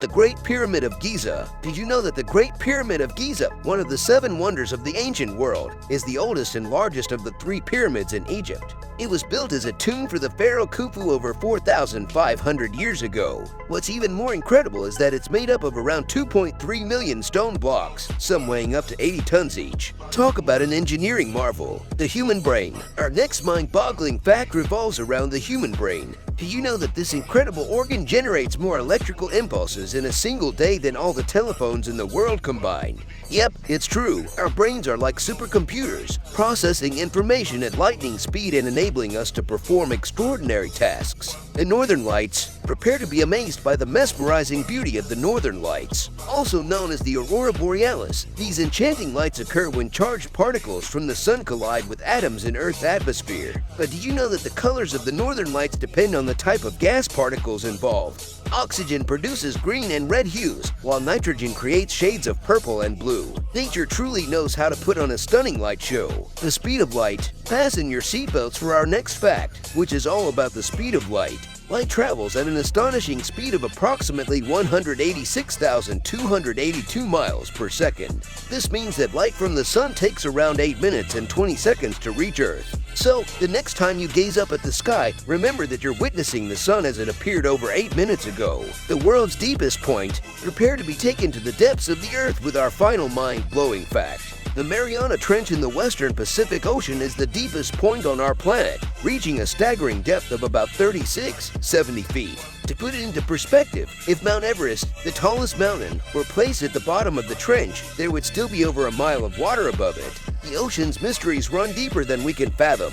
The Great Pyramid of Giza. Did you know that the Great Pyramid of Giza, one of the 7 wonders of the ancient world, is the oldest and largest of the 3 pyramids in Egypt? It was built as a tomb for the pharaoh Khufu over 4,500 years ago. What's even more incredible is that it's made up of around 2.3 million stone blocks, some weighing up to 80 tons each. Talk about an engineering marvel. The human brain. Our next mind-boggling fact revolves around the human brain. Do you know that this incredible organ generates more electrical impulses in a single day than all the telephones in the world combined? Yep, it's true. Our brains are like supercomputers, processing information at lightning speed and enabling us to perform extraordinary tasks. The Northern Lights. Prepare to be amazed by the mesmerizing beauty of the Northern Lights. Also known as the Aurora Borealis, these enchanting lights occur when charged particles from the sun collide with atoms in Earth's atmosphere. But did you know that the colors of the Northern Lights depend on the type of gas particles involved? Oxygen produces green and red hues, while nitrogen creates shades of purple and blue. Nature truly knows how to put on a stunning light show. The speed of light. Fasten your seatbelts for our next fact, which is all about the speed of light. Light travels at an astonishing speed of approximately 186,282 miles per second. This means that light from the sun takes around 8 minutes and 20 seconds to reach Earth. So, the next time you gaze up at the sky, remember that you're witnessing the sun as it appeared over 8 minutes ago. The world's deepest point. Prepare to be taken to the depths of the Earth with our final mind-blowing fact. The Mariana Trench in the western Pacific Ocean is the deepest point on our planet, reaching a staggering depth of about 70 feet. To put it into perspective, if Mount Everest, the tallest mountain, were placed at the bottom of the trench, there would still be over a mile of water above it. The ocean's mysteries run deeper than we can fathom.